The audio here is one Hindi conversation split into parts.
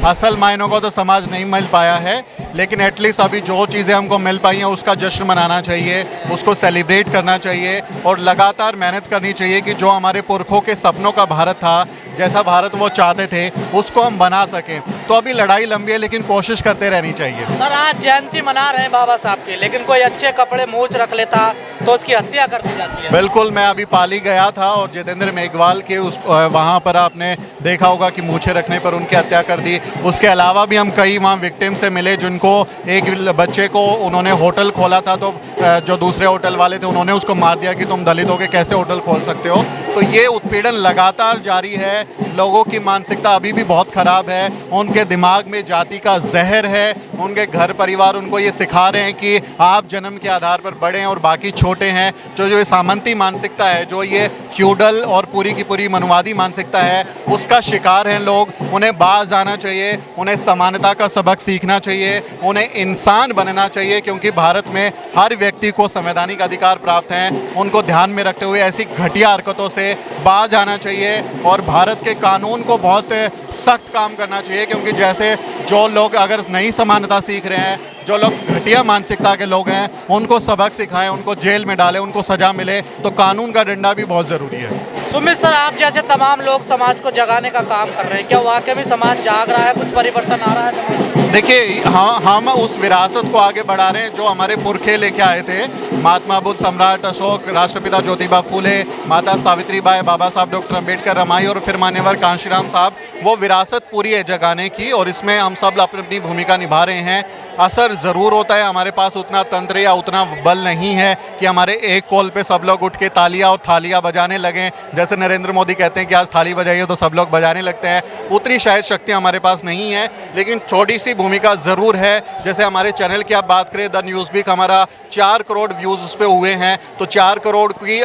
असल मायनों को तो समाज नहीं मिल पाया है, लेकिन एटलीस्ट अभी जो चीज़ें हमको मिल पाई हैं उसका जश्न मनाना चाहिए, उसको सेलिब्रेट करना चाहिए और लगातार मेहनत करनी चाहिए कि जो हमारे पुरखों के सपनों का भारत था, जैसा भारत वो चाहते थे, उसको हम बना सकें। तो अभी लड़ाई लंबी है, लेकिन कोशिश करते रहनी चाहिए। सर आज जयंती मना रहे हैं बाबा साहब की, लेकिन कोई अच्छे कपड़े मूछ रख लेता तो उसकी हत्या कर दी जाती है। बिल्कुल, मैं अभी पाली गया था और जितेंद्र मेघवाल के उस वहाँ पर आपने देखा होगा कि मूछें रखने पर उनकी हत्या कर दी। उसके अलावा भी हम कई वहाँ विक्टिम से मिले, जिनको एक बच्चे को उन्होंने होटल खोला था, तो जो दूसरे होटल वाले थे उन्होंने उसको मार दिया कि तुम दलित हो के कैसे होटल खोल सकते हो। तो ये उत्पीड़न लगातार जारी है। लोगों की मानसिकता अभी भी बहुत ख़राब है, उनके दिमाग में जाति का जहर है। उनके घर परिवार उनको ये सिखा रहे हैं कि आप जन्म के आधार पर बड़े हैं और बाकी छोटे हैं। जो ये सामंती मानसिकता है, जो ये फ्यूडल और पूरी की पूरी मनवादी मानसिकता है, उसका शिकार हैं लोग। उन्हें बाज आना चाहिए, उन्हें समानता का सबक सीखना चाहिए, उन्हें इंसान बनना चाहिए, क्योंकि भारत में हर व्यक्ति को संवैधानिक अधिकार प्राप्त हैं। उनको ध्यान में रखते हुए ऐसी घटिया हरकतों से बाज आना चाहिए और भारत के कानून को बहुत सख्त काम करना चाहिए, क्योंकि जैसे जो लोग अगर नई समानता सीख रहे हैं, जो लोग घटिया मानसिकता के लोग हैं, उनको सबक सिखाएं, उनको जेल में डालें, उनको सज़ा मिले, तो कानून का डंडा भी बहुत ज़रूरी है। सुमित सर, आप जैसे तमाम लोग समाज को जगाने का काम कर रहे हैं, क्या वाकई में समाज जाग रहा है, कुछ परिवर्तन आ रहा है समाज में? देखिए, हाँ, हम उस विरासत को आगे बढ़ा रहे हैं जो हमारे पुरखे लेके आए थे। महात्मा बुद्ध, सम्राट अशोक, राष्ट्रपिता ज्योतिबा फूले, माता सावित्रीबाई, बाबा साहब डॉक्टर अम्बेडकर, रमाई और फिर मान्यवर कांशीराम साहब, वो विरासत पूरी है जगाने की और इसमें हम सब अपनी अपनी भूमिका निभा रहे हैं। असर ज़रूर होता है, हमारे पास उतना तंत्र या उतना बल नहीं है कि हमारे एक कॉल पे सब लोग उठ के तालियां और थालियां बजाने लगें। जैसे नरेंद्र मोदी कहते हैं कि आज थाली बजाइए तो सब लोग बजाने लगते हैं, उतनी शायद शक्ति हमारे पास नहीं है, लेकिन थोड़ी सी भूमिका ज़रूर है। जैसे हमारे चैनल की आप बात करें, द न्यूज़ वीक, हमारा 4 करोड़ व्यूज़ उस पर हुए हैं, तो 4 करोड़ की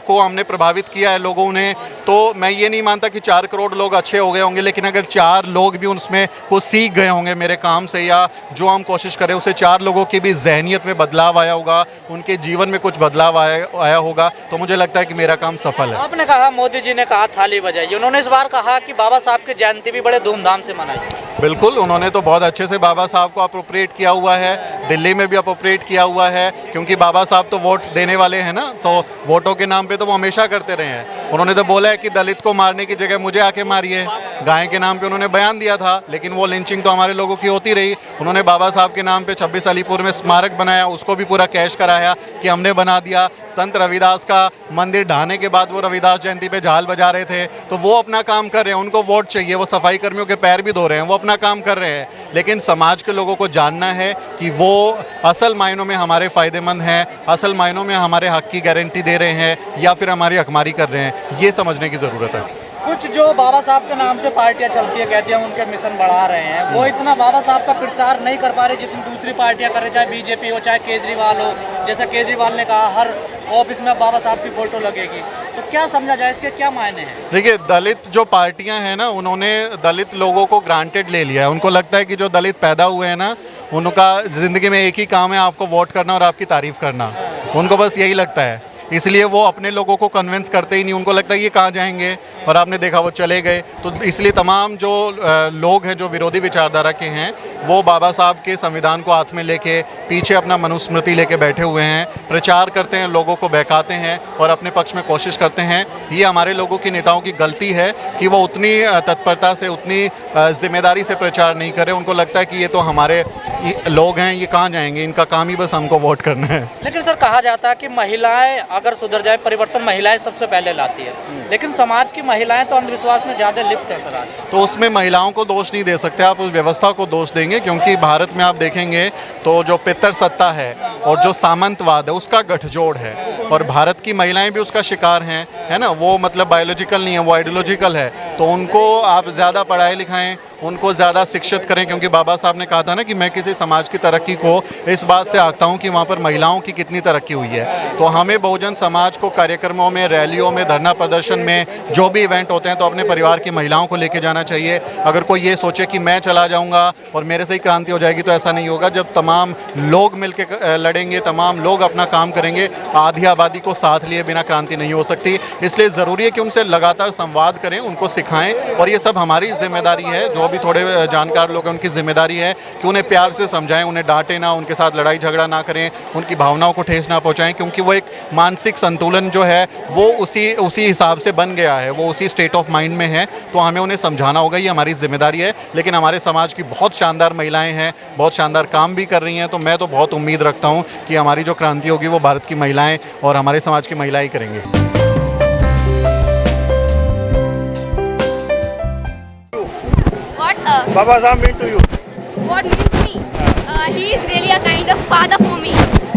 को हमने प्रभावित किया है लोगों ने। तो मैं ये नहीं मानता कि 4 करोड़ लोग अच्छे हो गए होंगे, लेकिन अगर 4 लोग भी उसमें कुछ सीख गए होंगे मेरे काम से, या जो हम कोशिश करें उसे 4 लोगों की भी जहनियत में बदलाव आया होगा, उनके जीवन में कुछ बदलाव आया होगा, तो मुझे लगता है कि मेरा काम सफल है। आपने कहा मोदी जी ने कहा थाली बजाइए, उन्होंने इस बार कहा कि बाबा साहब की जयंती भी बड़े धूमधाम से मनाई। बिल्कुल, उन्होंने तो बहुत अच्छे से बाबा साहब को अप्रोप्रिएट किया हुआ है, दिल्ली में भी अप्रोप्रिएट किया हुआ है, क्योंकि बाबा साहब तो वोट देने वाले हैं ना, तो वोटों के नाम पे तो वो हमेशा करते रहे हैं। उन्होंने तो बोला है कि दलित को मारने की जगह मुझे आके मारिए, गाय के नाम पे उन्होंने बयान दिया था, लेकिन वो लिंचिंग तो हमारे लोगों की होती रही। उन्होंने बाबा साहब के नाम पे 26 अलीपुर में स्मारक बनाया, उसको भी पूरा कैश कराया कि हमने बना दिया। संत रविदास का मंदिर ढाने के बाद वो रविदास जयंती पे झाल बजा रहे थे, तो वो अपना काम कर रहे हैं, उनको वोट चाहिए, वो सफाई कर्मियों के पैर भी धो रहे हैं, वो अपना काम कर रहे हैं। लेकिन समाज के लोगों को जानना है कि वो असल मायनों में हमारे फ़ायदेमंद हैं, असल मायनों में हमारे हक की गारंटी दे रहे हैं या फिर हमारी हकमारी कर रहे हैं, ये समझने की ज़रूरत है। कुछ जो बाबा साहब के नाम से पार्टियां चलती है, कहती हैं उनके मिशन बढ़ा रहे हैं, वो इतना बाबा साहब का प्रचार नहीं कर पा रहे जितनी दूसरी पार्टियां कर रहे, चाहे बीजेपी हो चाहे केजरीवाल हो। जैसे केजरीवाल ने कहा हर ऑफिस में बाबा साहब की फोटो लगेगी, तो क्या समझा जाए, इसके क्या मायने हैं? देखिए, दलित जो पार्टियां हैं ना, उन्होंने दलित लोगों को ग्रांटेड ले लिया है। उनको लगता है कि जो दलित पैदा हुए हैं ना, उनका ज़िंदगी में एक ही काम है, आपको वोट करना और आपकी तारीफ़ करना। उनको बस यही लगता है, इसलिए वो अपने लोगों को कन्विंस करते ही नहीं। उनको लगता है ये कहाँ जाएंगे, और आपने देखा वो चले गए। तो इसलिए तमाम जो लोग हैं जो विरोधी विचारधारा के हैं, वो बाबा साहब के संविधान को हाथ में लेके पीछे अपना मनुस्मृति लेके बैठे हुए हैं, प्रचार करते हैं, लोगों को बहकाते हैं और अपने पक्ष में कोशिश करते हैं। ये हमारे लोगों की नेताओं की गलती है कि वो उतनी तत्परता से, उतनी जिम्मेदारी से प्रचार नहीं कर रहे। उनको लगता है कि ये तो हमारे लोग हैं, ये कहाँ जाएंगे, इनका काम ही बस हमको वोट करना है। लेकिन सर, कहा जाता है कि महिलाएं अगर सुधर जाए, परिवर्तन महिलाएं सबसे पहले लाती है, लेकिन समाज की महिलाएं तो अंधविश्वास में ज़्यादा लिप्त है सर आज। तो उसमें महिलाओं को दोष नहीं दे सकते, आप उस व्यवस्था को दोष देंगे, क्योंकि भारत में आप देखेंगे तो जो पितर सत्ता है और जो सामंतवाद है उसका गठजोड़ है, और भारत की महिलाएं भी उसका शिकार हैं, है ना। वो मतलब बायोलॉजिकल नहीं है, वो आइडियोलॉजिकल है। तो उनको आप ज़्यादा पढ़ाई लिखाएं, उनको ज़्यादा शिक्षित करें, क्योंकि बाबा साहब ने कहा था ना कि मैं किसी समाज की तरक्की को इस बात से आंकता हूँ कि वहाँ पर महिलाओं की कितनी तरक्की हुई है। तो हमें बहुजन समाज को कार्यक्रमों में, रैलियों में, धरना प्रदर्शन में, जो भी इवेंट होते हैं, तो अपने परिवार की महिलाओं को लेके जाना चाहिए। अगर कोई ये सोचे कि मैं चला जाऊँगा और मेरे से ही क्रांति हो जाएगी, तो ऐसा नहीं होगा। जब तमाम लोग मिल के लड़ेंगे, तमाम लोग अपना काम करेंगे, आधी आबादी को साथ लिए बिना क्रांति नहीं हो सकती। इसलिए ज़रूरी है कि उनसे लगातार संवाद करें, उनको सिखाएं, और ये सब हमारी जिम्मेदारी है। जो जो भी थोड़े जानकार लोग हैं उनकी जिम्मेदारी है कि उन्हें प्यार से समझाएं, उन्हें डांटें ना, उनके साथ लड़ाई झगड़ा ना करें, उनकी भावनाओं को ठेस ना पहुंचाएं, क्योंकि वो एक मानसिक संतुलन जो है वो उसी हिसाब से बन गया है, वो उसी स्टेट ऑफ माइंड में है। तो हमें उन्हें समझाना होगा, ये हमारी जिम्मेदारी है। लेकिन हमारे समाज की बहुत शानदार महिलाएं हैं, बहुत शानदार काम भी कर रही हैं, तो मैं तो बहुत उम्मीद रखता हूँ कि हमारी जो क्रांति होगी वो भारत की महिलाएं और हमारे समाज की महिलाएं ही करेंगी। What Baba Sahib mean to you? what means me? He is really a kind of father for me.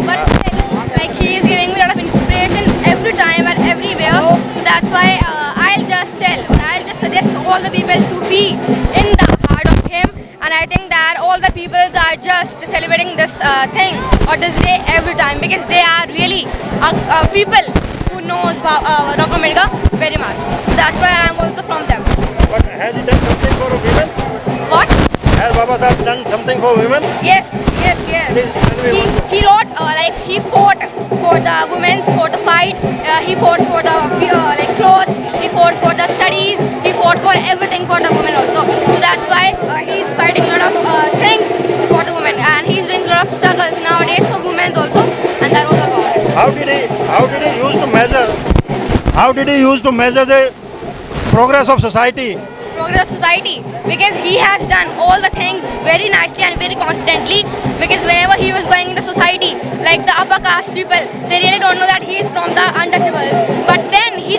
But still, like he is giving me a lot of inspiration every time and everywhere. So that's why I'll just tell or I'll just suggest all the people to be in the heart of him. And I think that all the peoples are just celebrating this thing or this day every time because they are really people who knows Dr. Ambedkar very much. So that's why I'm also from them. But has he done something for women? What? Has Baba Sahib done something for women? Yes. He wrote like he fought for the women's for the fight. He fought for the like clothes. He fought for the studies. He fought for everything for the women also. So that's why he's fighting a lot of things for the women, and he's doing a lot of struggles nowadays for women also, and that was about it. How did he use to measure the progress of society? Progress of society because he has done all the things very nicely and very confidently because whenever he was going in the society like the upper caste people, they really don't know that he is from the untouchables, but then he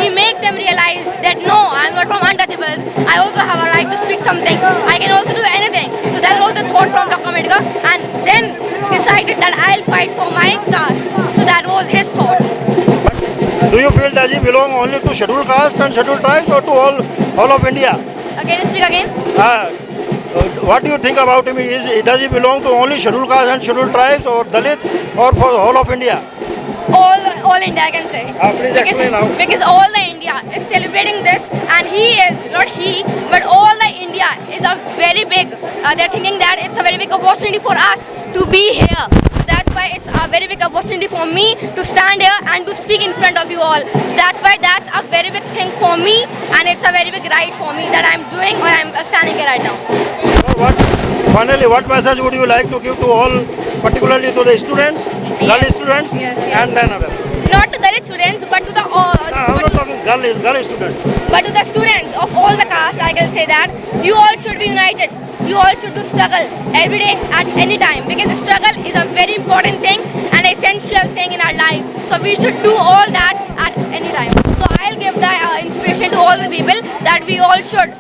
made them realize that no, I'm not from untouchables, I also have a right to speak something, I can also do anything. So that was the thought from Dr. Ambedkar, and then decided that I'll fight for my caste. So that was his thought. Do you feel does he belong only to scheduled caste and scheduled tribes or to all of India? Can you speak again? What do you think about him? Does he belong to only scheduled caste and scheduled tribes or Dalits or for the whole of India? All India I can say. Please explain how. Because all the India is celebrating this, and he is not he, but all the India is a very big. They're thinking that it's a very big opportunity for us to be here. So that's why it's a very big opportunity for me to stand here and to speak in front of you all. So that's why that's a very big thing for me, and it's a very big right for me that I'm doing or I'm standing here right now. Finally, what message would you like to give to all, particularly to the students, Dalit students, Yes. and then others? Not to Dalit students, but to the I'm not talking girl students. but to the students of all the castes, I can say that you all should be united. You all should do struggle every day at any time because struggle is a very important thing and essential thing in our life. So we should do all that at any time. So I'll give the inspiration to all the people that we all should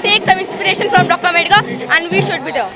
take some inspiration from Dr. Ambedkar and we should be there.